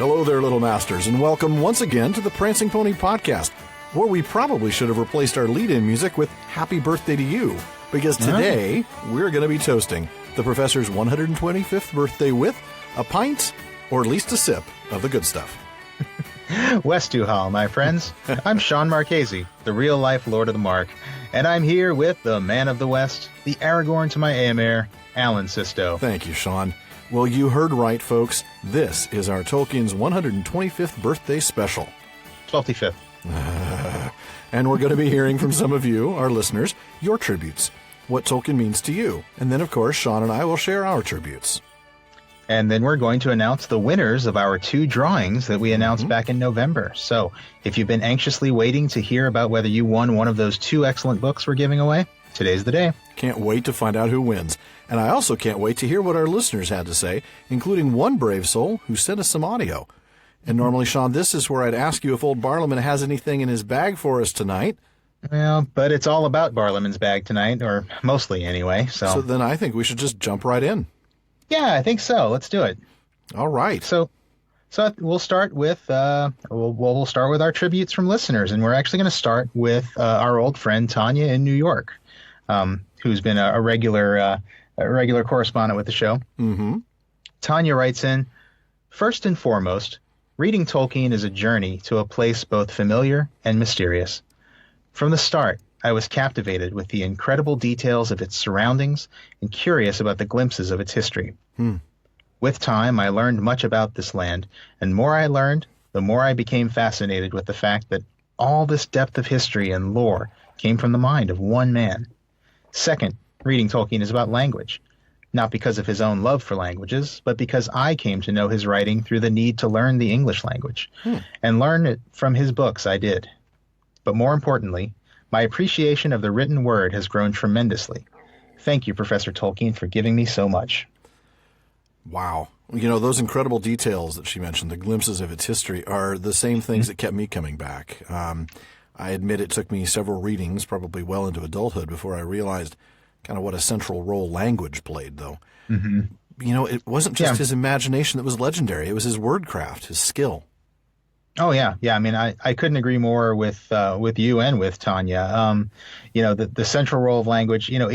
Hello there, Little Masters, and welcome once again to the Prancing Pony Podcast, where we probably should have replaced our lead-in music with Happy Birthday to You, because today we're going to be toasting the Professor's 125th birthday with a pint, or at least a sip, of the good stuff. Westu Hall, my friends. I'm Sean Marchese, the real-life Lord of the Mark, and I'm here with the man of the West, the Aragorn to my Éomer, Alan Sisto. Thank you, Sean. Well, you heard right, folks. This is our Tolkien's 125th birthday special. 12ty-fifth. And we're going to be hearing from some of you, our listeners, your tributes, what Tolkien means to you. And then, of course, Sean and I will share our tributes. And then we're going to announce the winners of our 2 drawings that we announced back in November. So if you've been anxiously waiting to hear about whether you won one of those 2 excellent books we're giving away, today's the day. Can't wait to find out who wins. And I also can't wait to hear what our listeners had to say, including one brave soul who sent us some audio. And normally, Sean, this is where I'd ask you if old Barliman has anything in his bag for us tonight. Well, but it's all about Barliman's bag tonight, or mostly anyway. So then I think we should just jump right in. Yeah, I think so. Let's do it. All right. So we'll start with we'll start with our tributes from listeners, and we're actually going to start with our old friend Tanya in New York, who's been a regular correspondent with the show. Mm-hmm. Tanya writes in, first and foremost, reading Tolkien is a journey to a place both familiar and mysterious. From the start, I was captivated with the incredible details of its surroundings and curious about the glimpses of its history. With time, I learned much about this land, and the more I learned, the more I became fascinated with the fact that all this depth of history and lore came from the mind of one man. Second, reading Tolkien is about language, not because of his own love for languages, but because I came to know his writing through the need to learn the English language, and learn it from his books I did. But more importantly, my appreciation of the written word has grown tremendously. Thank you, Professor Tolkien, for giving me so much. Wow. You know, those incredible details that she mentioned, the glimpses of its history, are the same things that kept me coming back. I admit it took me several readings, probably well into adulthood, before I realized kind of what a central role language played, though. Mm-hmm. You know, it wasn't just his imagination that was legendary. It was his wordcraft, his skill. Oh, yeah. Yeah. I mean, I couldn't agree more with you and with Tanya. You know, the central role of language, you know,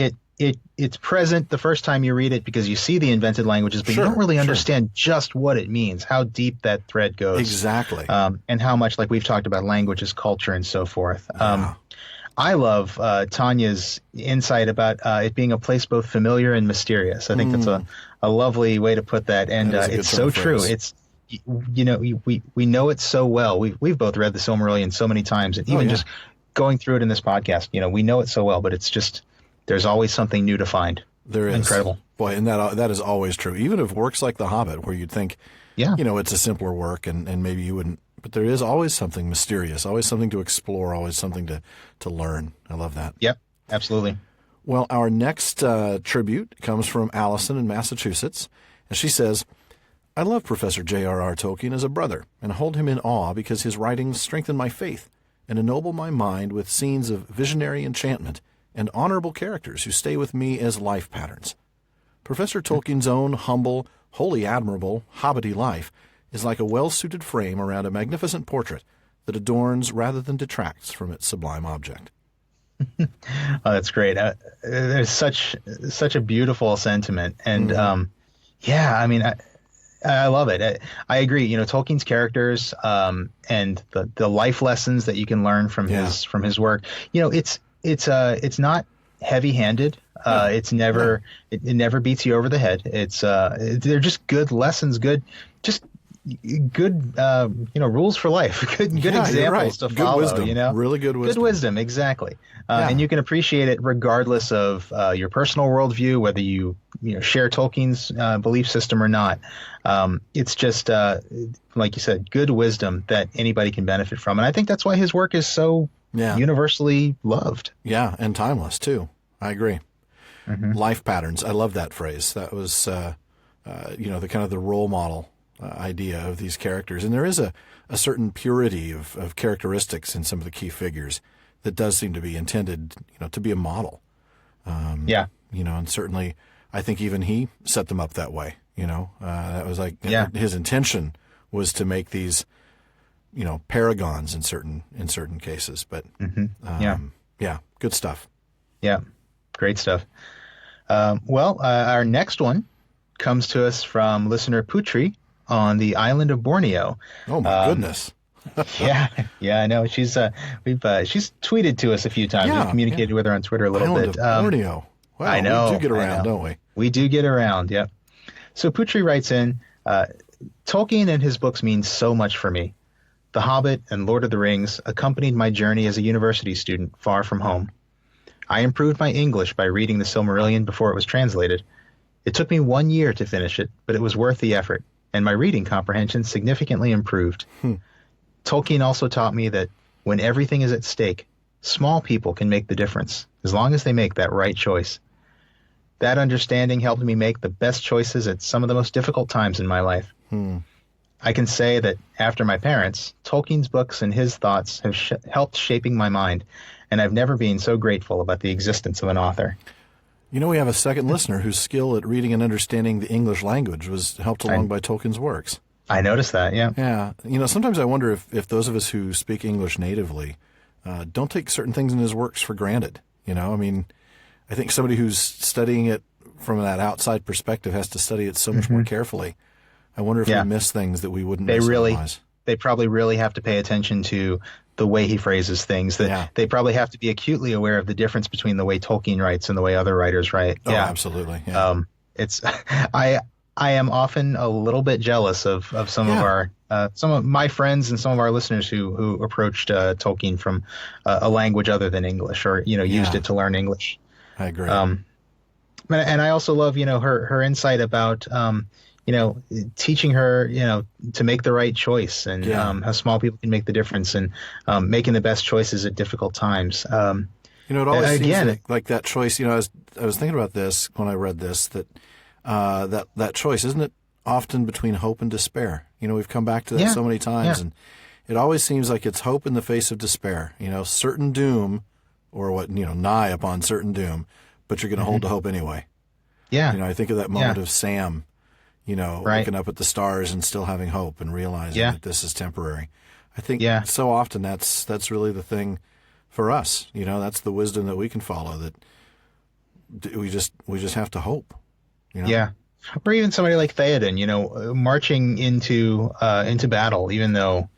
it's present the first time you read it because you see the invented languages, but you don't really understand just what it means, how deep that thread goes. Exactly. And how much, like we've talked about, language is culture and so forth. Yeah. I love Tanya's insight about it being a place both familiar and mysterious. I think that's a lovely way to put that. And it's so true. It's, you know, we know it so well. We've both read the Silmarillion so many times, and even just going through it in this podcast, you know, we know it so well, but it's just, there's always something new to find. There is. Incredible. Boy, and that is always true. Even of works like The Hobbit, where you'd think, you know, it's a simpler work and maybe you wouldn't, but there is always something mysterious, always something to explore, always something to learn. I love that. Yep, absolutely. Well, our next tribute comes from Allison in Massachusetts, and she says, I love Professor J.R.R. Tolkien as a brother and hold him in awe because his writings strengthen my faith and ennoble my mind with scenes of visionary enchantment and honorable characters who stay with me as life patterns. Professor Tolkien's own humble, wholly admirable, hobbity life is like a well-suited frame around a magnificent portrait that adorns rather than detracts from its sublime object. Oh, that's great. There's such a beautiful sentiment. And I mean, I love it. I agree. You know, Tolkien's characters and the life lessons that you can learn from his work. You know, it's not heavy-handed. It's never it never beats you over the head. They're just good lessons, good rules for life, good examples to follow. Good wisdom, you know, really good wisdom. Good wisdom, exactly. And you can appreciate it regardless of your personal worldview, whether you share Tolkien's belief system or not. It's just like you said, good wisdom that anybody can benefit from, and I think that's why his work is so universally loved. Yeah, and timeless too. I agree. Life patterns. I love that phrase. That was the kind of the role model idea of these characters. And there is a certain purity of characteristics in some of the key figures that does seem to be intended, to be a model. And certainly I think even he set them up that way. That was like his intention was to make these, paragons in certain cases. But yeah, good stuff. Yeah, great stuff. Our next one comes to us from listener Putri on the island of Borneo. Oh my goodness. Yeah, I know. She's she's tweeted to us a few times. We've communicated with her on Twitter a little island bit. Of Borneo. Wow, I know. We do get around, don't we? We do get around, yep. So Putri writes in, Tolkien and his books mean so much for me. The Hobbit and Lord of the Rings accompanied my journey as a university student far from home. I improved my English by reading the Silmarillion before it was translated. It took me 1 year to finish it, but it was worth the effort, and my reading comprehension significantly improved. Tolkien also taught me that when everything is at stake, small people can make the difference, as long as they make that right choice. That understanding helped me make the best choices at some of the most difficult times in my life. I can say that after my parents, Tolkien's books and his thoughts have helped shaping my mind, and I've never been so grateful about the existence of an author. We have a second listener whose skill at reading and understanding the English language was helped along by Tolkien's works. I noticed that, yeah. Yeah. Sometimes I wonder if those of us who speak English natively don't take certain things in his works for granted. I think somebody who's studying it from that outside perspective has to study it so much more carefully. I wonder if we miss things that we wouldn't miss otherwise. They probably really have to pay attention to the way he phrases things. They probably have to be acutely aware of the difference between the way Tolkien writes and the way other writers write. Oh, absolutely. Yeah. I am often a little bit jealous of some of my friends and some of our listeners who approached Tolkien from a language other than English, or used it to learn English. I agree. And I also love her insight about teaching her to make the right choice, and how small people can make the difference, and making the best choices at difficult times. It always seems like that choice. I was thinking about this when I read this, that choice, isn't it often between hope and despair? We've come back to that so many times, and it always seems like it's hope in the face of despair. Certain doom, or nigh upon certain doom, but you're going to hold to hope anyway. Yeah. I think of that moment of Sam, looking up at the stars and still having hope and realizing that this is temporary. I think so often that's really the thing for us. That's the wisdom that we can follow, that we just have to hope. Yeah. Or even somebody like Theoden, marching into battle, even though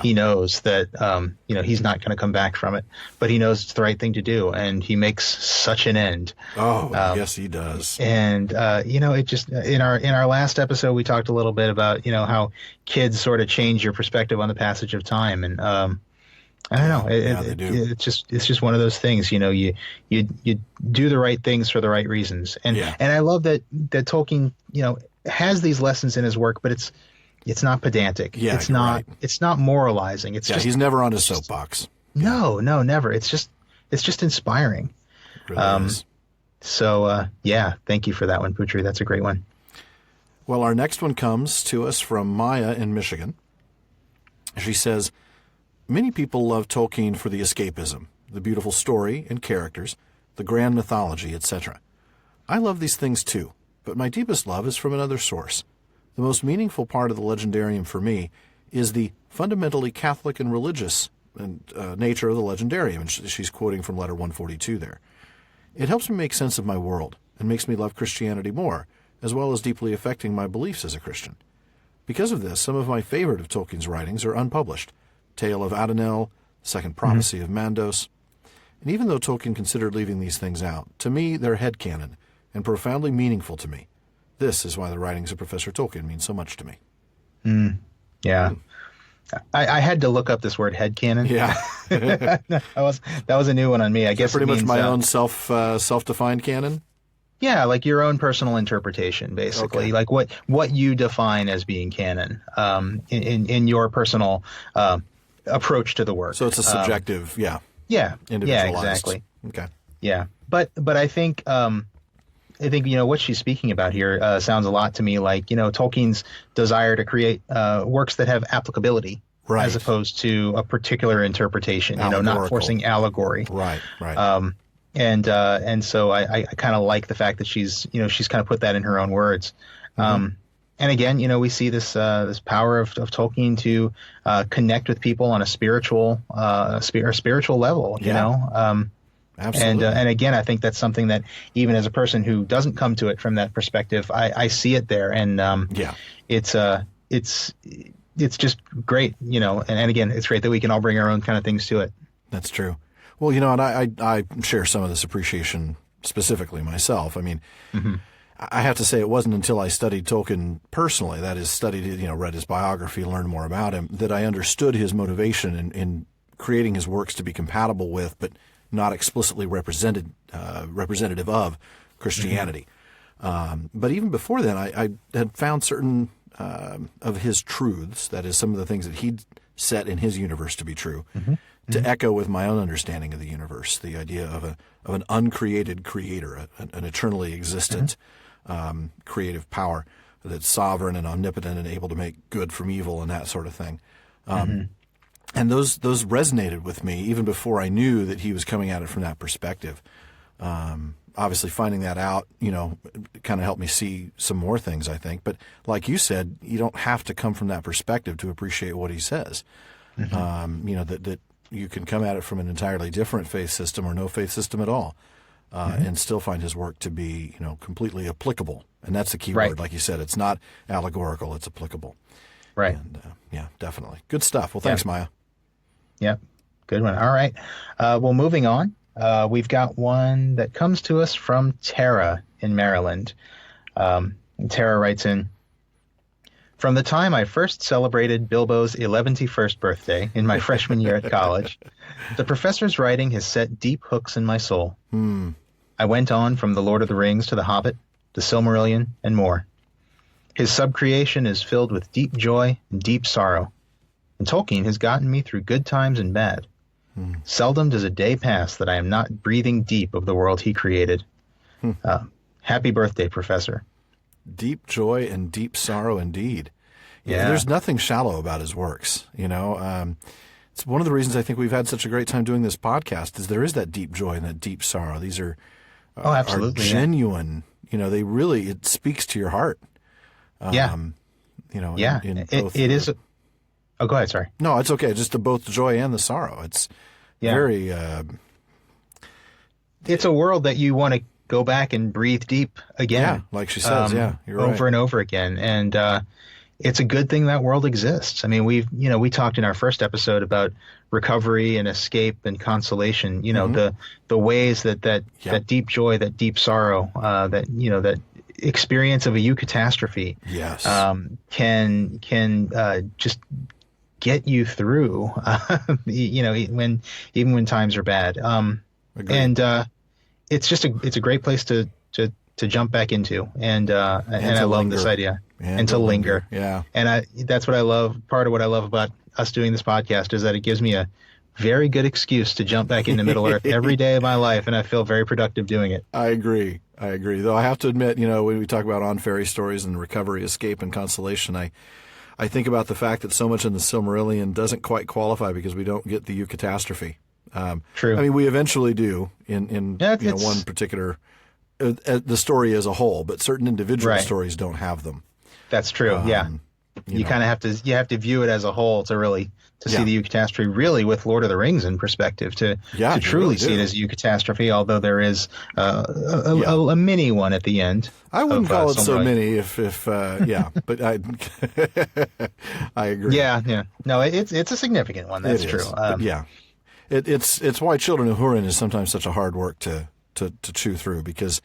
he knows that he's not going to come back from it, but he knows it's the right thing to do, and he makes such an end. Oh, yes, he does. And it just in our last episode we talked a little bit about how kids sort of change your perspective on the passage of time, and I don't know. They do. It's just one of those things. You do the right things for the right reasons, and I love that Tolkien has these lessons in his work, but it's not pedantic. Yeah, it's not moralizing. It's just, he's never on his soapbox. No, never. It's just inspiring. It really is. So thank you for that one, Putri. That's a great one. Well, our next one comes to us from Maya in Michigan. She says, many people love Tolkien for the escapism, the beautiful story and characters, the grand mythology, etc. I love these things too, but my deepest love is from another source. The most meaningful part of the legendarium for me is the fundamentally Catholic and religious nature of the legendarium, and she's quoting from letter 142 there. It helps me make sense of my world and makes me love Christianity more, as well as deeply affecting my beliefs as a Christian. Because of this, some of my favorite of Tolkien's writings are unpublished. Tale of Adonel, Second Prophecy of Mandos. And even though Tolkien considered leaving these things out, to me they're headcanon and profoundly meaningful to me. This is why the writings of Professor Tolkien mean so much to me. Yeah. I had to look up this word headcanon. Yeah. that was a new one on me. I guess pretty much my own self-defined canon? Yeah, like your own personal interpretation, basically. Okay. Like what you define as being canon in your personal approach to the work. So it's a subjective, individualized. Yeah, exactly. Okay. Yeah, but I think what she's speaking about here sounds a lot to me like Tolkien's desire to create works that have applicability, right, as opposed to a particular interpretation. Not forcing allegory. Right. And so I kind of like the fact that she's kind of put that in her own words. And again, we see this power of Tolkien to connect with people on a spiritual level. Absolutely. And again, I think that's something that even as a person who doesn't come to it from that perspective, I see it there, and it's just great, And again, it's great that we can all bring our own kind of things to it. That's true. Well, and I share some of this appreciation specifically myself. I mean, I have to say it wasn't until I studied Tolkien personally, that is, read his biography, learned more about him, that I understood his motivation in creating his works to be compatible with, but not explicitly representative of Christianity. But even before then, I had found certain of his truths, that is, some of the things that he'd set in his universe to be true, to echo with my own understanding of the universe, the idea of an uncreated creator, an eternally existent creative power that's sovereign and omnipotent and able to make good from evil and that sort of thing. And those resonated with me even before I knew that he was coming at it from that perspective. Obviously, finding that out, kind of helped me see some more things, I think. But like you said, you don't have to come from that perspective to appreciate what he says. That you can come at it from an entirely different faith system or no faith system at all, and still find his work to be, completely applicable. And that's the key word. Like you said, it's not allegorical, it's applicable. Right. And definitely. Good stuff. Well, thanks, Maya. Yeah, good one. All right. Well, moving on, we've got one that comes to us from Tara in Maryland. Tara writes in, "From the time I first celebrated Bilbo's 11th birthday in my freshman year at college, the professor's writing has set deep hooks in my soul. I went on from The Lord of the Rings to The Hobbit, The Silmarillion, and more. His subcreation is filled with deep joy and deep sorrow. And Tolkien has gotten me through good times and bad. Seldom does a day pass that I am not breathing deep of the world he created. Happy birthday, Professor." Deep joy and deep sorrow indeed. Yeah. There's nothing shallow about his works, It's one of the reasons I think we've had such a great time doing this podcast is there is that deep joy and that deep sorrow. These are absolutely genuine. It speaks to your heart. In both it is. Oh, go ahead. Sorry. No, it's okay. Just both the joy and the sorrow. It's very. It's a world that you want to go back and breathe deep again. Yeah, like she says. You're over right. and over again, and it's a good thing that world exists. I mean, we talked in our first episode about recovery and escape and consolation. The ways that deep joy, that deep sorrow, that experience of a eucatastrophe, yes, can just get you through, even when times are bad. And it's a great place to jump back into, and I love this idea, and to linger. Yeah, and that's what I love. Part of what I love about us doing this podcast is that it gives me a very good excuse to jump back into Middle Earth every day of my life, and I feel very productive doing it. I agree. Though I have to admit, when we talk about on fairy stories and recovery, escape, and consolation, I think about the fact that so much in the Silmarillion doesn't quite qualify because we don't get the eucatastrophe. True. I mean, we eventually do in one particular the story as a whole, but certain individual stories don't have them. That's true. You kind of have to view it as a whole to see the eucatastrophe really with Lord of the Rings in perspective to truly see it as a eucatastrophe. Although there is a mini one at the end. I wouldn't call it so many but I agree. Yeah. No, it's a significant one. That's true. It's why Children of Húrin is sometimes such a hard work to chew through because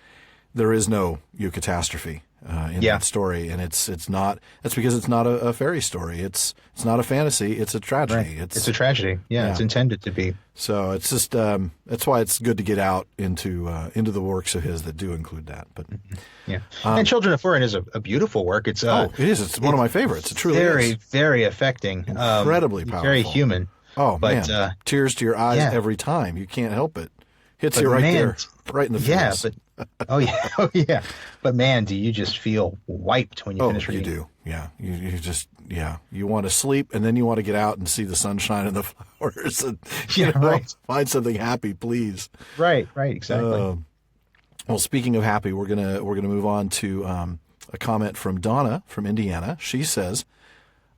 there is no eucatastrophe in that story, and it's because it's not a fairy story. It's not a fantasy. It's a tragedy. Right. It's a tragedy. Yeah, it's intended to be. So it's just that's why it's good to get out into the works of his that do include that. But and Children of Húrin is a beautiful work. It's it is. It's one of my favorites. It truly is. Very affecting. Incredibly powerful. Very human. Oh, but, man. Tears to your eyes every time. You can't help it. Hits you there, right in the face. But man, do you just feel wiped when you finish reading? You do. Yeah. You just, you want to sleep and then you want to get out and see the sunshine and the flowers and find something happy, please. Right, exactly. Well, speaking of happy, we're gonna move on to A comment from Donna from Indiana. She says,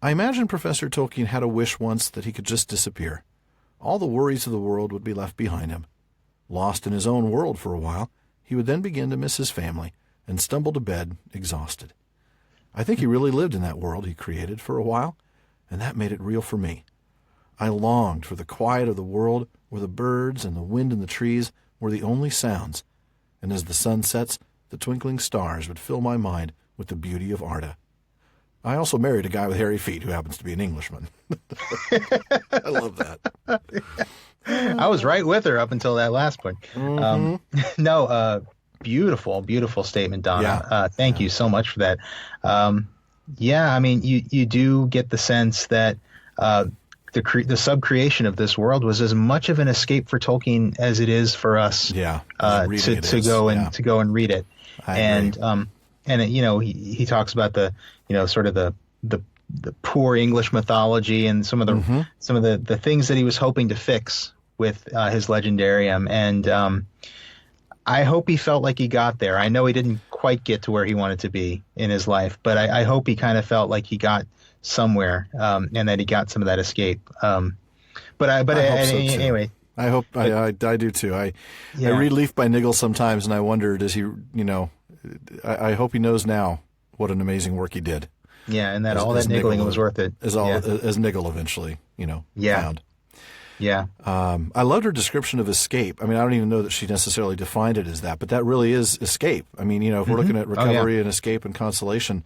I imagine Professor Tolkien had a wish once that he could just disappear. All the worries of the world would be left behind him. Lost in his own world for a while, he would then begin to miss his family and stumble to bed exhausted. I think he really lived in that world he created for a while, and that made it real for me. I longed for the quiet of the world where the birds and the wind in the trees were the only sounds, and as the sun sets, the twinkling stars would fill my mind with the beauty of Arda. I also married a guy with hairy feet who happens to be an Englishman. I love that. I was right with her up until that last point. Beautiful, beautiful statement, Donna. Yeah. Thank you so much for that. I mean, you do get the sense that the sub-creation of this world was as much of an escape for Tolkien as it is for us. Yeah, to go and read it. And he talks about the sort of the poor English mythology and some of the things that he was hoping to fix with his legendarium, and I hope he felt like he got there. I know he didn't quite get to where he wanted to be in his life, but I hope he kind of felt like he got somewhere, and that he got some of that escape. Anyway, I hope I do too. I read Leaf by Niggle sometimes, and I wonder, does he? I hope he knows now what an amazing work he did. Yeah, and that all that niggling was worth it. As Niggle eventually, found. Yeah. I loved her description of escape. I mean, I don't even know that she necessarily defined it as that, but that really is escape. I mean, if we're looking at recovery and escape and consolation,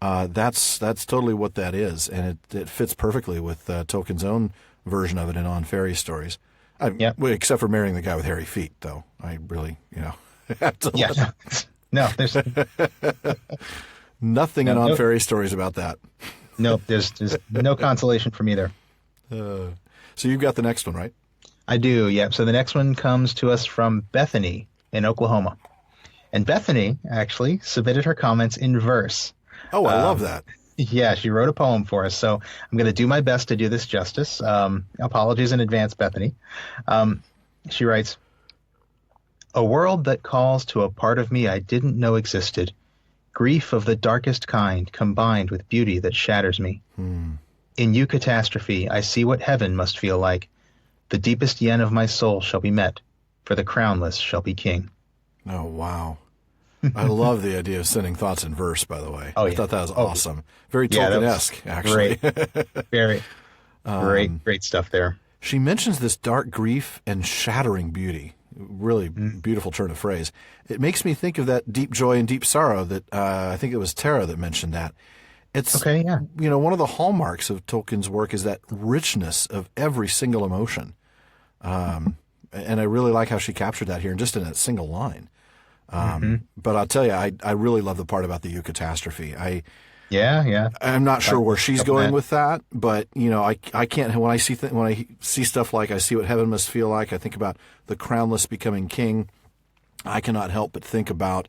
that's totally what that is, and it fits perfectly with Tolkien's own version of it in On Fairy Stories. Except for marrying the guy with hairy feet, though. I really, have to No, there's nothing in On Fairy Stories about that. Nope, there's no consolation from either. So you've got the next one, right? I do, yeah. So the next one comes to us from Bethany in Oklahoma. And Bethany actually submitted her comments in verse. Oh, I love that. Yeah, she wrote a poem for us, so I'm going to do my best to do this justice. Apologies in advance, Bethany. She writes, a world that calls to a part of me I didn't know existed, grief of the darkest kind combined with beauty that shatters me. In you catastrophe, I see what heaven must feel like. The deepest yen of my soul shall be met, for the crownless shall be king. Oh, wow. I love the idea of sending thoughts in verse, by the way. Oh, yeah. I thought that was awesome. Very Tolkien-esque, actually. Great. Great stuff there. She mentions this dark grief and shattering beauty. Really beautiful turn of phrase. It makes me think of that deep joy and deep sorrow that I think it was Tara that mentioned that. It's one of the hallmarks of Tolkien's work is that richness of every single emotion. And I really like how she captured that here, just in a single line. But I'll tell you, I really love the part about the eucatastrophe. I'm not sure where she's going with that, but I can't. When I see stuff like I see what heaven must feel like, I think about the crownless becoming king. I cannot help but think about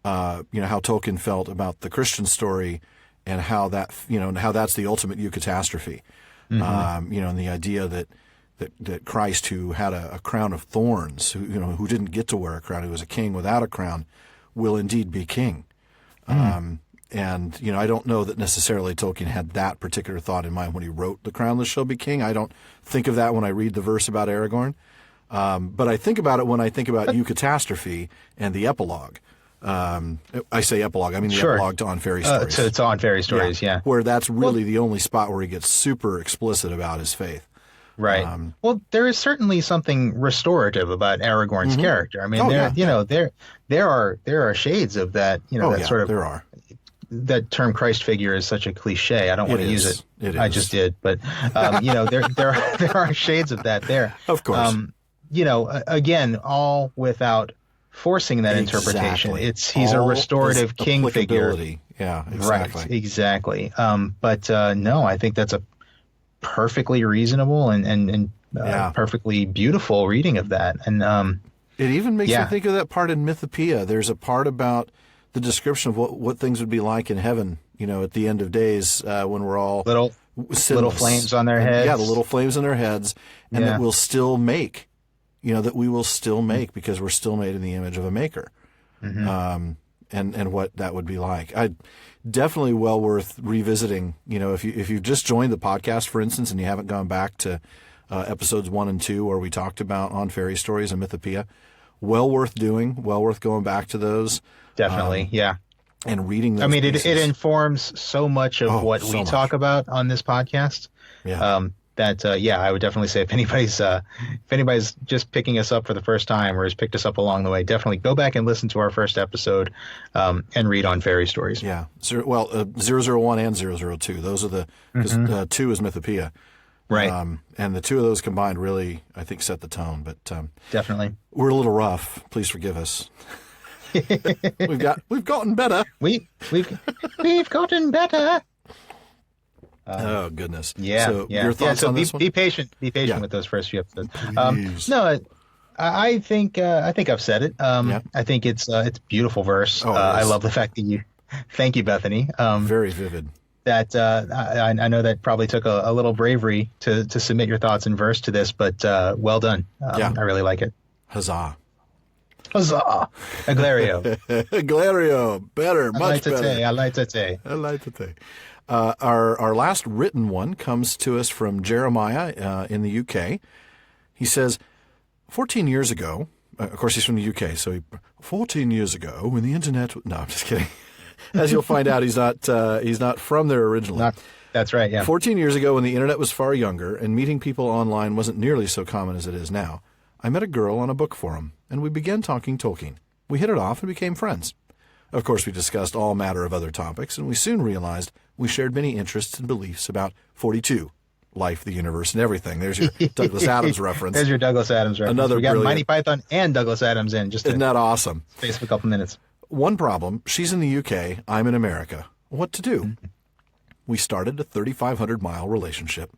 how Tolkien felt about the Christian story and how that and how that's the ultimate eucatastrophe. And the idea that Christ, who had a crown of thorns, who didn't get to wear a crown, who was a king without a crown, will indeed be king. And I don't know that necessarily Tolkien had that particular thought in mind when he wrote "The Crownless Shall Be King." I don't think of that when I read the verse about Aragorn, but I think about it when I think about eucatastrophe and the epilogue. I say epilogue, I mean the epilogue to On Fairy Stories. It's On Fairy Stories, yeah. Where that's really the only spot where he gets super explicit about his faith. Right. Well, there is certainly something restorative about Aragorn's character. I mean, there are shades of that. There are. That term Christ figure is such a cliche. I don't want to use it. I just did, but there are shades of that there. Of course. Again, all without forcing that interpretation. He's a restorative king figure. Yeah, exactly. Right, exactly. No, I think that's a perfectly reasonable and perfectly beautiful reading of that. And it even makes me think of that part in Mythopoeia. There's a part about the description of what things would be like in heaven, at the end of days when we're all little flames on their heads. Yeah, the little flames on their heads, and that we'll still make, that we will still make because we're still made in the image of a maker. and what that would be like. Definitely well worth revisiting. If you've just joined the podcast, for instance, and you haven't gone back to episodes 1 and 2 where we talked about On Fairy Stories and Mythopoeia, well worth doing, well worth going back to those. Definitely, yeah. And reading those. I mean, pieces. it informs so much of what we talk about on this podcast. Yeah. I would definitely say if anybody's just picking us up for the first time or has picked us up along the way, definitely go back and listen to our first episode and read On Fairy Stories. Yeah. 001 and 002. Those are because 2 is Mythopoeia. Right. And the two of those combined really, I think, set the tone. But definitely, we're a little rough. Please forgive us. We've gotten better. We've gotten better. Oh goodness! Yeah, so your thoughts on this one? Be patient. Be patient with those first few episodes. Please. I think I've said it. I think it's beautiful verse. I love the fact that you. Thank you, Bethany. Very vivid. That I know that probably took a little bravery to submit your thoughts in verse to this, but well done. I really like it. Huzzah! Huzzah! Aglario. Aglario. Better. Much better. I like to say. Our last written one comes to us from Jeremiah in the UK. He says, 14 years ago, of course he's from the UK, so 14 years ago when the internet... No, I'm just kidding. As you'll find out, he's not from there originally. That's right, yeah. 14 years ago when the internet was far younger and meeting people online wasn't nearly so common as it is now, I met a girl on a book forum, and we began talking Tolkien. We hit it off and became friends. Of course, we discussed all matter of other topics, and we soon realized we shared many interests and beliefs about 42, life, the universe, and everything. There's your Douglas Adams reference. There's your Douglas Adams reference. We got Monty Python and Douglas Adams in. Isn't that awesome? Space of a couple minutes. One problem, she's in the UK, I'm in America. What to do? We started a 3,500-mile relationship.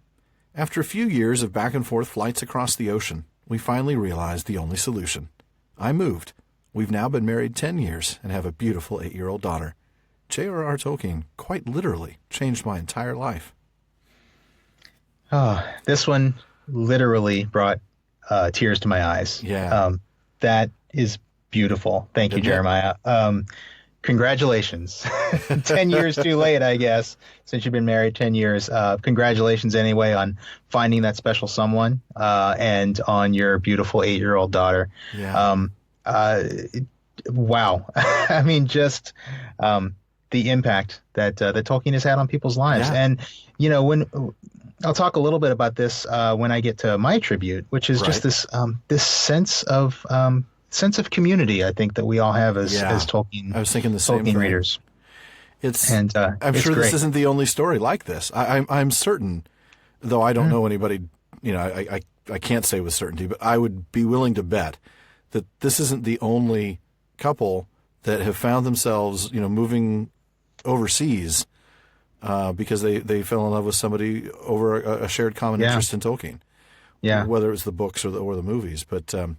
After a few years of back-and-forth flights across the ocean, we finally realized the only solution. I moved. We've now been married 10 years and have a beautiful 8-year-old daughter. J.R.R. Tolkien quite literally changed my entire life. Oh, this one literally brought tears to my eyes. Yeah. That is beautiful. Thank you, Jeremiah. Congratulations. 10 years too late, I guess, since you've been married 10 years. Congratulations anyway on finding that special someone and on your beautiful 8-year-old daughter. Yeah. Wow. I mean, just the impact that Tolkien has had on people's lives. Yeah. And, when I'll talk a little bit about this when I get to my tribute, which is just this sense of community, I think, that we all have as Tolkien. I was thinking the same Tolkien thing. readers. I'm sure great. This isn't the only story like this. I'm certain, though I don't know anybody. I can't say with certainty, but I would be willing to bet that this isn't the only couple that have found themselves, moving overseas because they fell in love with somebody over a shared common interest in Tolkien. Yeah. Whether it's the books or the movies, but I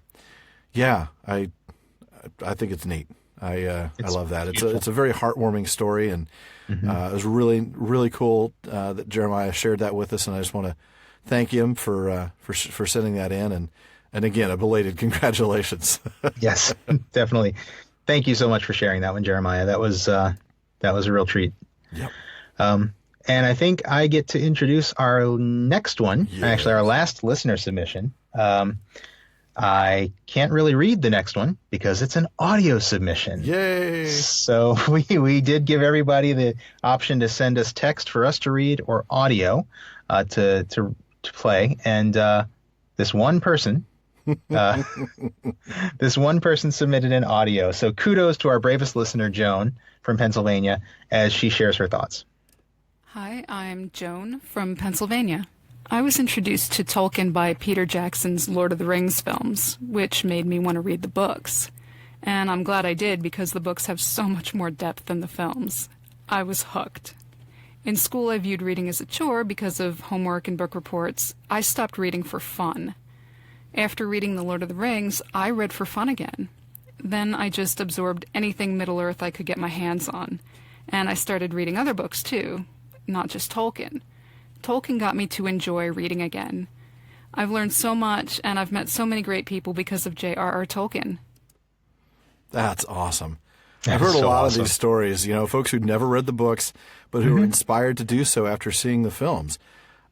think it's neat. I love that. It's a very heartwarming story, and it was really, really cool that Jeremiah shared that with us. And I just want to thank him for sending that in, and again, a belated congratulations. Yes, definitely. Thank you so much for sharing that one, Jeremiah. That was a real treat. Yep. And I think I get to introduce our next one. Yes. Actually, our last listener submission. I can't really read the next one because it's an audio submission. Yay! So we did give everybody the option to send us text for us to read or audio to play, and this one person submitted an audio. So kudos to our bravest listener, Joan from Pennsylvania, as she shares her thoughts. Hi, I'm Joan from Pennsylvania. I was introduced to Tolkien by Peter Jackson's Lord of the Rings films, which made me want to read the books. And I'm glad I did because the books have so much more depth than the films. I was hooked. In school, I viewed reading as a chore because of homework and book reports. I stopped reading for fun. After reading The Lord of the Rings, I read for fun again. Then I just absorbed anything Middle-earth I could get my hands on. And I started reading other books, too, not just Tolkien. Tolkien got me to enjoy reading again. I've learned so much, and I've met so many great people because of J.R.R. Tolkien. That's awesome. I've heard So a lot awesome. of these stories, folks who'd never read the books, but who were inspired to do so after seeing the films.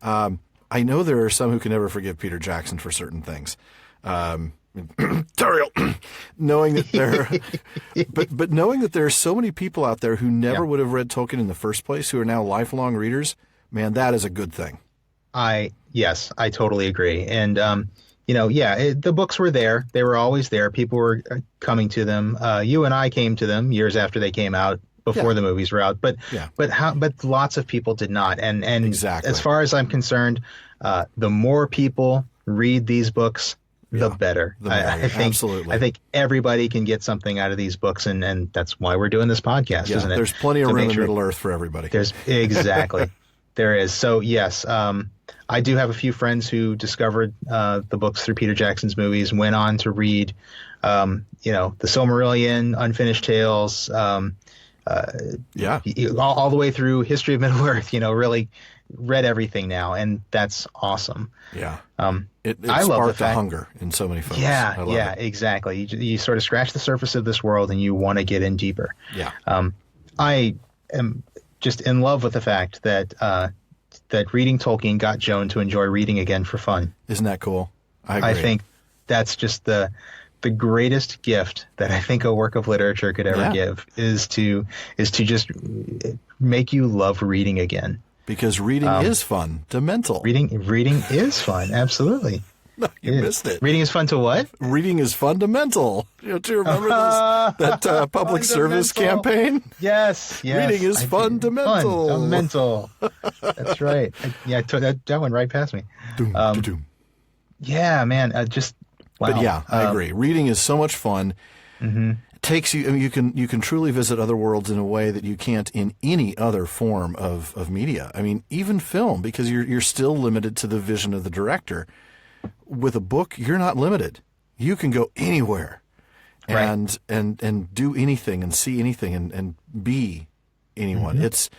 I know there are some who can never forgive Peter Jackson for certain things. Turiel, knowing that but knowing that there are so many people out there who never would have read Tolkien in the first place, who are now lifelong readers, man, that is a good thing. Yes, I totally agree. And, the books were there. They were always there. People were coming to them. You and I came to them years after they came out, before the movies were out. But lots of people did not. And exactly. As far as I'm concerned, the more people read these books, the better. I think, absolutely. I think everybody can get something out of these books, and that's why we're doing this podcast, isn't it? There's plenty of room in Middle Earth for everybody. Exactly. There is. So, yes, I do have a few friends who discovered the books through Peter Jackson's movies, went on to read, the Silmarillion, Unfinished Tales, all the way through History of Middle-earth, really read everything now, and that's awesome. Yeah. It I love the sparked fact, a hunger in so many folks. Yeah, exactly. You sort of scratch the surface of this world and you want to get in deeper. Yeah. I am just in love with the fact that that reading Tolkien got Joan to enjoy reading again for fun. Isn't that cool? I agree. I think that's just the greatest gift that I think a work of literature could ever give is to just make you love reading again. Because reading is fun to mental. Reading is fun. Absolutely. No, you missed it. Reading is fun to what? Reading is fundamental. Do you remember that public service campaign? Yes. Reading is fundamental. Fundamental. That's right. That went right past me. Doom. Yeah, man. Wow. But yeah, I agree. Reading is so much fun. Mm-hmm. It takes you. I mean, you can truly visit other worlds in a way that you can't in any other form of media. I mean, even film, because you're still limited to the vision of the director. With a book, you're not limited. You can go anywhere, and do anything and see anything and be anyone. Mm-hmm. It's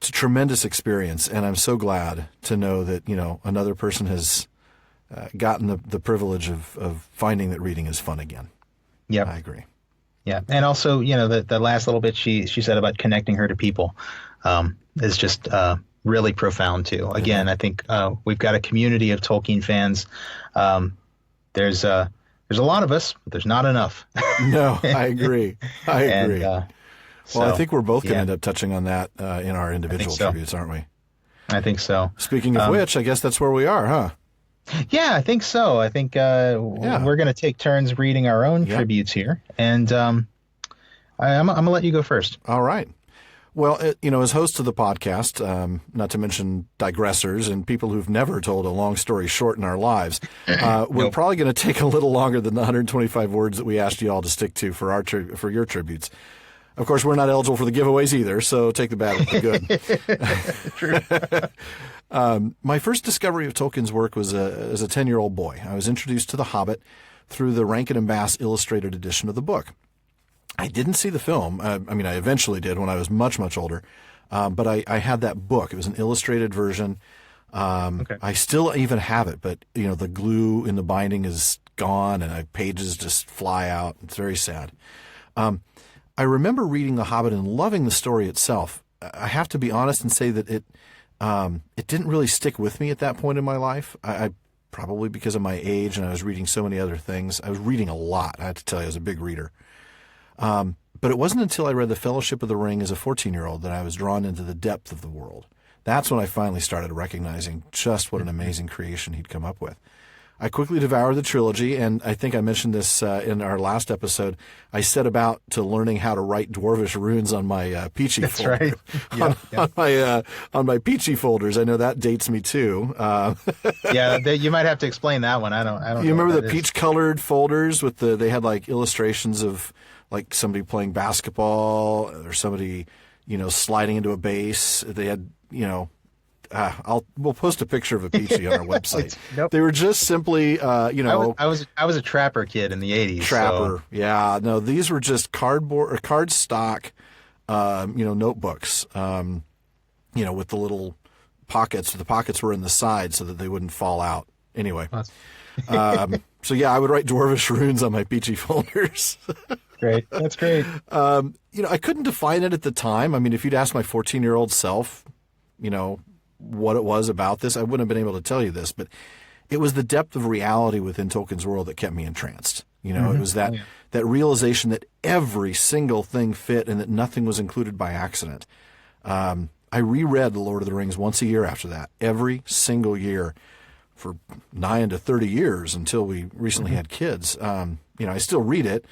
a tremendous experience, and I'm so glad to know that another person has gotten the privilege of finding that reading is fun again. Yeah, I agree. Yeah, and also the last little bit she said about connecting her to people is just really profound too. Again, I think we've got a community of Tolkien fans. There's a lot of us, but there's not enough. No, I agree. I agree. I think we're both going to end up touching on that in our individual tributes, aren't we? I think so. Speaking of which, I guess that's where we are, huh? Yeah, I think so. I think we're going to take turns reading our own tributes here, and I'm going to let you go first. All right. Well, as hosts of the podcast, not to mention digressors and people who've never told a long story short in our lives, we're probably going to take a little longer than the 125 words that we asked you all to stick to for your tributes. Of course, we're not eligible for the giveaways either, so take the bad with the good. True. My first discovery of Tolkien's work was as a 10-year-old boy. I was introduced to The Hobbit through the Rankin and Bass illustrated edition of the book. I didn't see the film. I eventually did when I was much, much older. But I had that book. It was an illustrated version. I still even have it, but the glue in the binding is gone and pages just fly out. It's very sad. I remember reading The Hobbit and loving the story itself. I have to be honest and say that it didn't really stick with me at that point in my life. I probably because of my age and I was reading so many other things. I was reading a lot. I have to tell you, I was a big reader. But it wasn't until I read The Fellowship of the Ring as a 14-year-old that I was drawn into the depth of the world. That's when I finally started recognizing just what an amazing creation he'd come up with. I quickly devoured the trilogy, and I think I mentioned this in our last episode. I set about to learning how to write Dwarvish runes on my Peachy folder. That's right. On my Peachy folders. I know that dates me too. You might have to explain that one. I don't. You remember the peach-colored folders with they had like illustrations of like somebody playing basketball or somebody sliding into a base. They had we'll post a picture of a Peachy on our website. Nope. They were just simply, I was a Trapper kid in the 80s. Trapper, so. Yeah. No, these were just cardboard or card stock, notebooks, with the little pockets. The pockets were in the side so that they wouldn't fall out. Anyway, So yeah, I would write dwarvish runes on my peachy folders. Great. That's great. I couldn't define it at the time. I mean, if you'd asked my 14-year-old self, what it was about this, I wouldn't have been able to tell you this, but it was the depth of reality within Tolkien's world that kept me entranced. It was that realization that every single thing fit and that nothing was included by accident. I reread The Lord of the Rings once a year after that, every single year for 9 to 30 years until we recently had kids. I still read it,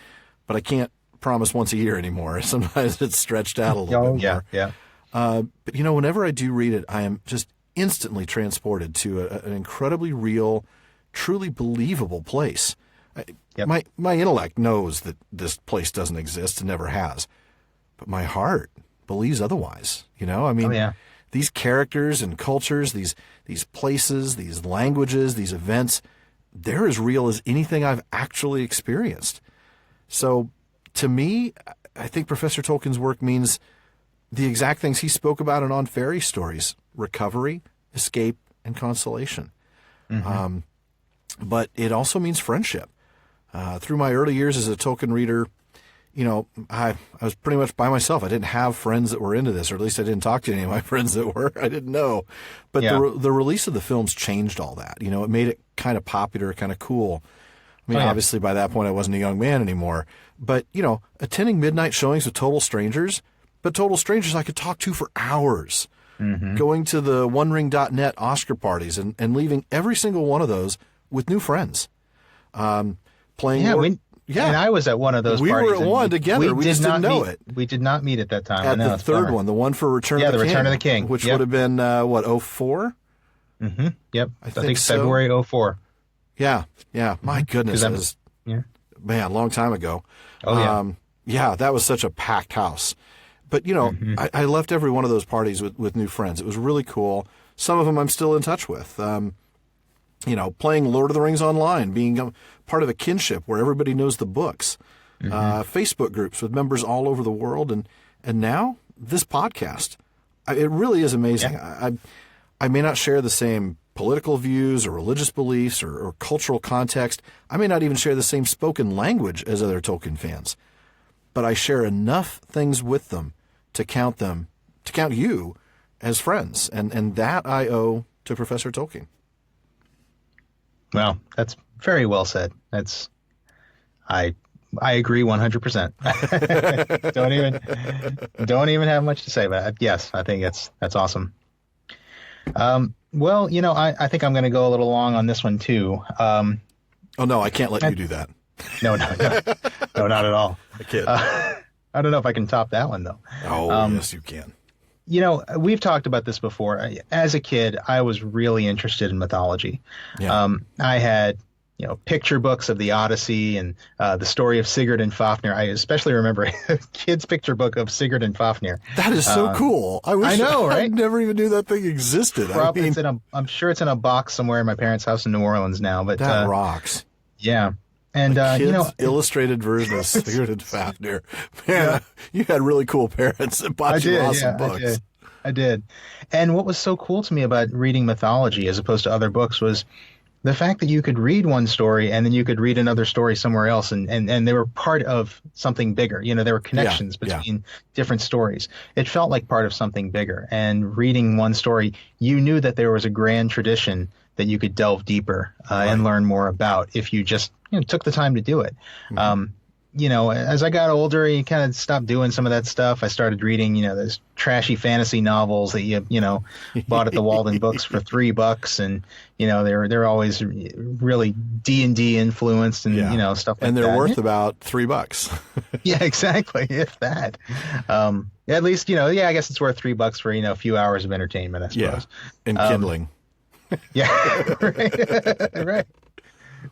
but I can't promise once a year anymore. Sometimes it's stretched out a little bit more. Yeah. But whenever I do read it, I am just instantly transported to an incredibly real, truly believable place. My intellect knows that this place doesn't exist and never has, but my heart believes otherwise. These characters and cultures, these places, these languages, these events, they're as real as anything I've actually experienced. So to me, I think Professor Tolkien's work means the exact things he spoke about in On Fairy Stories: recovery, escape, and consolation. But it also means friendship. Through my early years as a Tolkien reader, I was pretty much by myself. I didn't have friends that were into this, or at least I didn't talk to any of my friends that were. I didn't know. But the release of the films changed all that. It made it kind of popular, kind of cool. I mean, obviously by that point I wasn't a young man anymore. But, attending midnight showings with total strangers I could talk to for hours. Going to the OneRing.net Oscar parties and leaving every single one of those with new friends. Playing. And I was at one of those parties. We were at one together. We just didn't know it. We did not meet at that time. At the third one, the one for Return of the King. Return of the King. Which would have been, 04? Yep. I think so. February 04. Yeah. My goodness. It was, man, a long time ago. Oh, yeah. That was such a packed house. But, I left every one of those parties with new friends. It was really cool. Some of them I'm still in touch with. Playing Lord of the Rings online, being part of a kinship where everybody knows the books, Facebook groups with members all over the world, and now this podcast. It really is amazing. Yeah. I may not share the same political views or religious beliefs or cultural context. I may not even share the same spoken language as other Tolkien fans, but I share enough things with them to count you as friends, and that I owe to Professor Tolkien. Well, that's very well said. I agree 100%. Don't even have much to say about it. Yes, I think that's awesome. Well, I think I'm going to go a little long on this one too. Oh no, I can't let you do that. No, not at all. I kid. I don't know if I can top that one though. Oh, yes, you can. We've talked about this before. As a kid, I was really interested in mythology. Yeah. I had, picture books of the Odyssey and the story of Sigurd and Fafnir. I especially remember a kid's picture book of Sigurd and Fafnir. That is so cool. I know, right? I never even knew that thing existed. I'm sure it's in a box somewhere in my parents' house in New Orleans now. But that rocks. Yeah. And kids' illustrated version of Sigurd and Fafnir. Man, you had really cool parents that bought you awesome books. I did. And what was so cool to me about reading mythology as opposed to other books was the fact that you could read one story and then you could read another story somewhere else, and they were part of something bigger. There were connections between different stories. It felt like part of something bigger. And reading one story, you knew that there was a grand tradition that you could delve deeper and learn more about if you just took the time to do it. As I got older, you kind of stopped doing some of that stuff. I started reading, those trashy fantasy novels that you bought at the Walden Books for $3, and they're always really D&D influenced and stuff like that. And they're worth about $3. Yeah, exactly, if that. At least I guess it's worth $3 for a few hours of entertainment, I suppose. Yeah, and kindling. Yeah, right.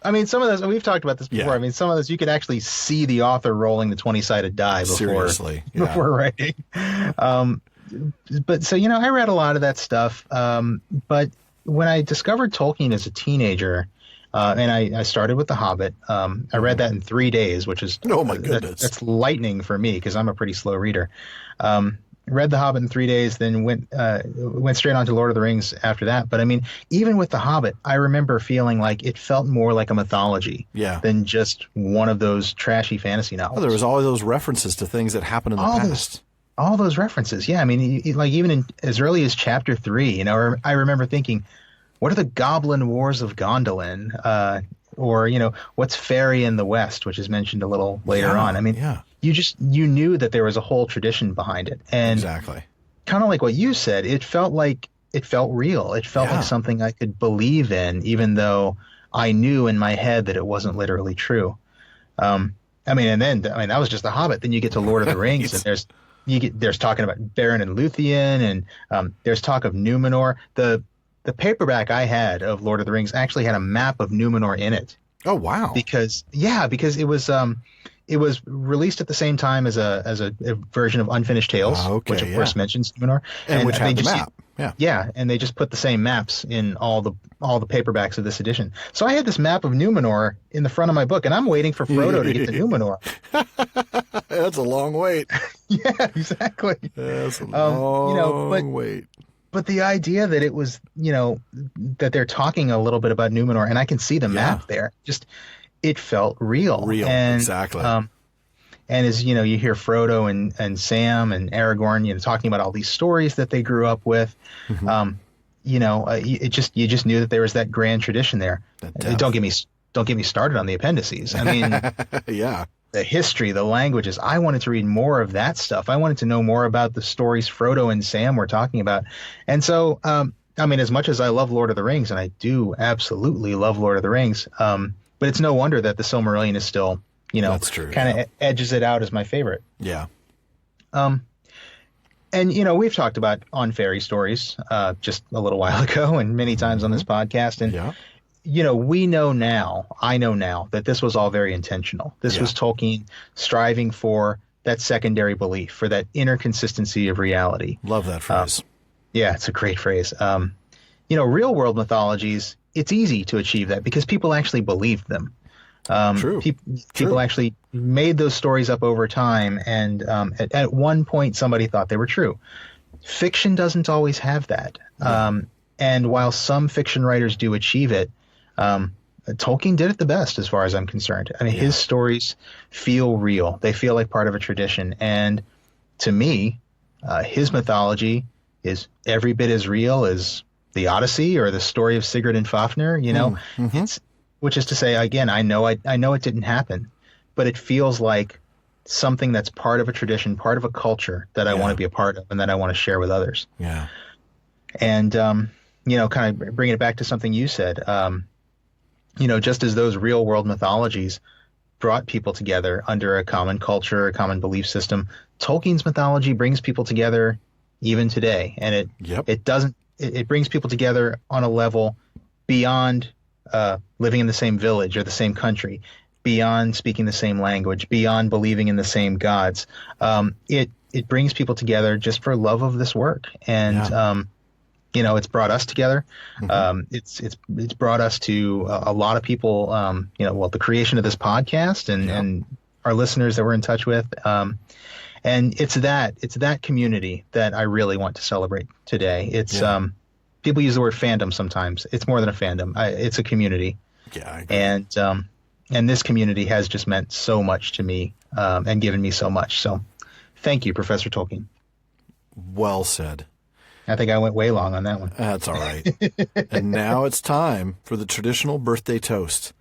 I mean, some of those, we've talked about this before. Yeah. I mean, some of those, you could actually see the author rolling the 20-sided die before writing. But so, I read a lot of that stuff. But when I discovered Tolkien as a teenager, and I started with The Hobbit, I read that in 3 days, which is, oh my goodness, that's lightning for me because I'm a pretty slow reader. read The Hobbit in 3 days, then went straight on to Lord of the Rings after that. But I mean, even with The Hobbit, I remember feeling like it felt more like a mythology than just one of those trashy fantasy novels. Well, there was all of those references to things that happened in the past. All those references, yeah. I mean, like even in as early as chapter 3, you know, I remember thinking, what are the Goblin Wars of Gondolin? Or, you know, what's Fairy in the West, which is mentioned a little later on. I mean, you knew that there was a whole tradition behind it. And exactly. Kind of like what you said, it felt real. It felt like something I could believe in, even though I knew in my head that it wasn't literally true. I mean, that was just The Hobbit. Then you get to Lord of the Rings, and there's talking about Beren and Luthien, and there's talk of Numenor. The paperback I had of Lord of the Rings actually had a map of Numenor in it. Oh wow! Because it was released at the same time as a version of Unfinished Tales, which of course mentions Numenor, and which had the map. Yeah, and they just put the same maps in all the paperbacks of this edition. So I had this map of Numenor in the front of my book, and I'm waiting for Frodo to get to Numenor. That's a long wait. Yeah, exactly. That's a long wait. But the idea that it was, you know, that they're talking a little bit about Numenor, and I can see the map there, just it felt real. And, exactly. And as you know, you hear Frodo and Sam and Aragorn, you know, talking about all these stories that they grew up with. Mm-hmm. You know, you just knew that there was that grand tradition there. Don't get me started on the appendices. I mean, the history, the languages. I wanted to read more of that stuff. I wanted to know more about the stories Frodo and Sam were talking about. And so, I mean, as much as I love Lord of the Rings, and I do absolutely love Lord of the Rings, but it's no wonder that the Silmarillion is still, you know, kind of edges it out as my favorite. Yeah. And, you know, we've talked about On Fairy Stories just a little while ago and many times on this podcast. And, you know, I know now that this was all very intentional. This was Tolkien striving for that secondary belief, for that inner consistency of reality. Love that phrase. Yeah, it's a great phrase. You know, real world mythologies, it's easy to achieve that because people actually believed them. True. People actually made those stories up over time, and at one point somebody thought they were true. Fiction doesn't always have that. And while some fiction writers do achieve it, Tolkien did it the best as far as I'm concerned. I mean, his stories feel real. They feel like part of a tradition. And to me, his mythology is every bit as real as the Odyssey or the story of Sigurd and Fafnir, you know, which is to say, again, I know it didn't happen, but it feels like something that's part of a tradition, part of a culture that I want to be a part of and that I want to share with others. Yeah. And, you know, kind of bringing it back to something you said, you know, just as those real world mythologies brought people together under a common culture, a common belief system, Tolkien's mythology brings people together even today. And it brings people together on a level beyond living in the same village or the same country, beyond speaking the same language, beyond believing in the same gods. It brings people together just for love of this work. And, you know, it's brought us together. It's brought us to a lot of people, you know, well, the creation of this podcast and our listeners that we're in touch with. And it's that community that I really want to celebrate today. It's people use the word fandom sometimes. It's more than a fandom. It's a community. Yeah, I agree. And this community has just meant so much to me and given me so much. So thank you, Professor Tolkien. Well said. I think I went way long on that one. That's all right. And now it's time for the traditional birthday toast.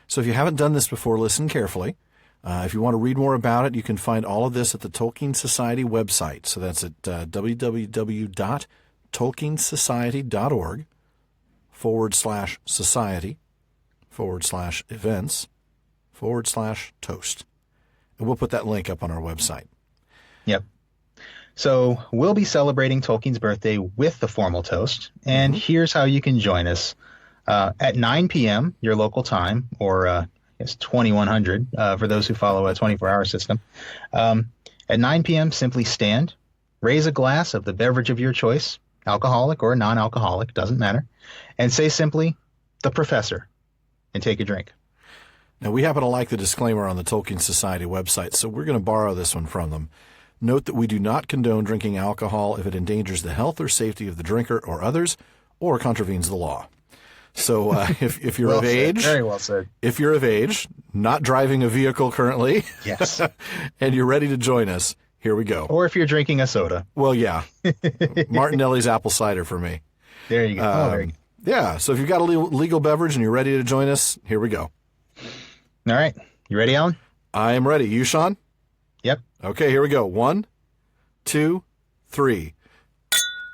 So if you haven't done this before, listen carefully. If you want to read more about it, you can find all of this at the Tolkien Society website. So that's at www.tolkiensociety.org/society/events/toast. And we'll put that link up on our website. Yep. So we'll be celebrating Tolkien's birthday with the formal toast. And here's how you can join us. At 9 p.m., your local time, or I guess 2100 for those who follow a 24-hour system. At 9 p.m., simply stand, raise a glass of the beverage of your choice, alcoholic or non-alcoholic, doesn't matter, and say simply, "The Professor," and take a drink. Now, we happen to like the disclaimer on the Tolkien Society website, so we're going to borrow this one from them. Note that we do not condone drinking alcohol if it endangers the health or safety of the drinker or others or contravenes the law. So if you're Well of said. age, Very well said. if you're of age, not driving a vehicle currently, Yes. and you're ready to join us, here we go. Or if you're drinking a soda. Well, yeah. Martinelli's apple cider for me. There you go. Very good. Yeah, so if you've got a legal beverage and you're ready to join us, here we go. All right. You ready, Alan? I am ready. You, Sean? Yep. Okay, here we go. 1, 2, 3.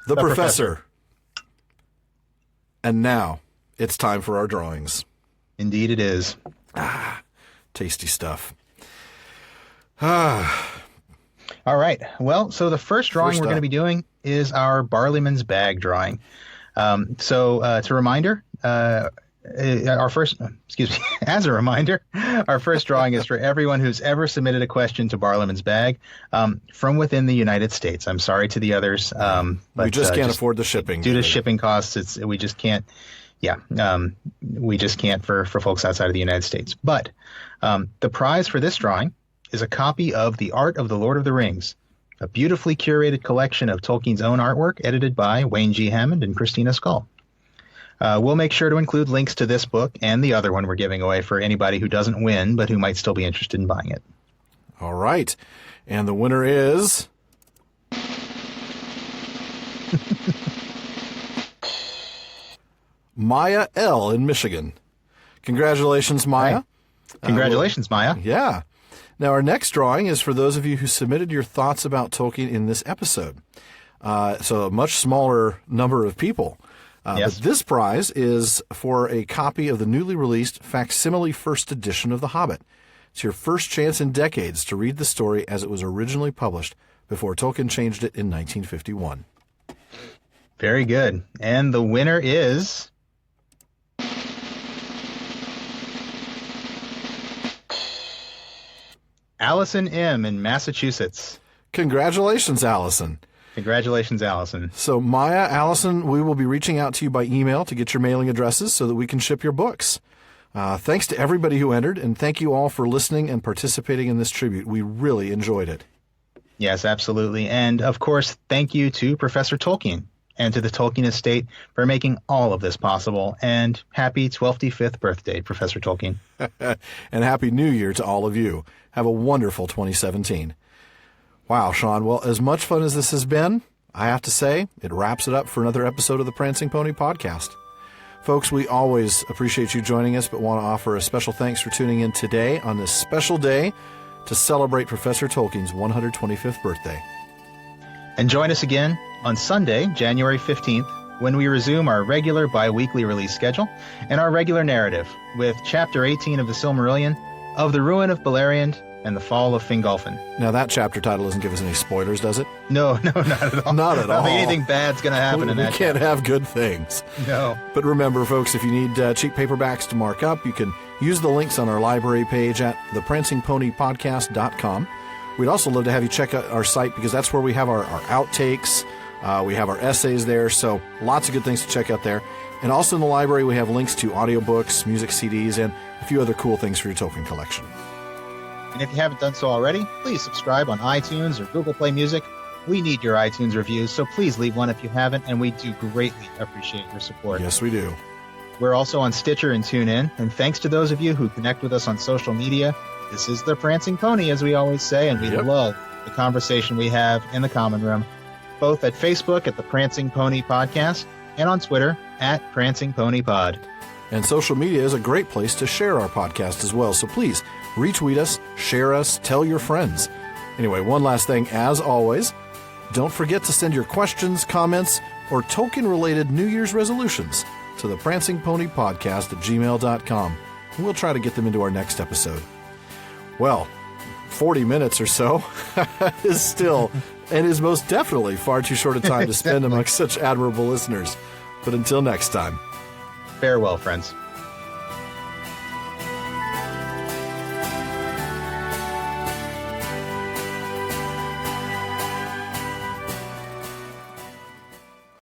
The Professor. And now it's time for our drawings. Indeed it is. Tasty stuff. All right. Well, so the first drawing we're going to be doing is our Barleyman's Bag drawing. As a reminder, our first drawing is for everyone who's ever submitted a question to Barleyman's Bag from within the United States. I'm sorry to the others. But we just can't afford the shipping. Due to shipping costs, we just can't. Yeah, we just can't for folks outside of the United States. But the prize for this drawing is a copy of The Art of the Lord of the Rings, a beautifully curated collection of Tolkien's own artwork edited by Wayne G. Hammond and Christina Scull. We'll make sure to include links to this book and the other one we're giving away for anybody who doesn't win but who might still be interested in buying it. All right. And the winner is... Maya L. in Michigan. Congratulations, Maya. Right. Congratulations, Maya. Yeah. Now, our next drawing is for those of you who submitted your thoughts about Tolkien in this episode. So a much smaller number of people. Yes. But this prize is for a copy of the newly released Facsimile first edition of The Hobbit. It's your first chance in decades to read the story as it was originally published before Tolkien changed it in 1951. Very good. And the winner is... Allison M. in Massachusetts. Congratulations, Allison. Congratulations, Allison. So, Maya, Allison, we will be reaching out to you by email to get your mailing addresses so that we can ship your books. Thanks to everybody who entered, and thank you all for listening and participating in this tribute. We really enjoyed it. Yes, absolutely. And, of course, thank you to Professor Tolkien and to the Tolkien estate for making all of this possible. And happy 12th birthday, Professor Tolkien. And Happy New Year to all of you. Have a wonderful 2017. Wow, Sean. Well, as much fun as this has been, I have to say, it wraps it up for another episode of the Prancing Pony Podcast. Folks, we always appreciate you joining us, but want to offer a special thanks for tuning in today on this special day to celebrate Professor Tolkien's 125th birthday. And join us again on Sunday, January 15th, when we resume our regular bi-weekly release schedule and our regular narrative with Chapter 18 of the Silmarillion, of the Ruin of Beleriand, and the Fall of Fingolfin. Now, that chapter title doesn't give us any spoilers, does it? No, not at all. Not at I don't all. think anything bad's going to happen in that. We can't have good things. No. But remember, folks, if you need cheap paperbacks to mark up, you can use the links on our library page at theprancingponypodcast.com. We'd also love to have you check out our site because that's where we have our outtakes. We have our essays there, so lots of good things to check out there. And also in the library, we have links to audiobooks, music CDs, and a few other cool things for your Tolkien collection. And if you haven't done so already, please subscribe on iTunes or Google Play Music. We need your iTunes reviews, so please leave one if you haven't, and we do greatly appreciate your support. Yes, we do. We're also on Stitcher and TuneIn, and thanks to those of you who connect with us on social media. This is the Prancing Pony, as we always say, and we love the conversation we have in the common room, both at Facebook at the Prancing Pony Podcast and on Twitter at Prancing Pony Pod. And social media is a great place to share our podcast as well, so please retweet us, share us, tell your friends. Anyway, one last thing, as always, don't forget to send your questions, comments, or Tolkien-related New Year's resolutions to the Prancing Pony Podcast at gmail.com. And we'll try to get them into our next episode. Well, 40 minutes or so is still, and is most definitely far too short a time to spend amongst such admirable listeners. But until next time. Farewell, friends.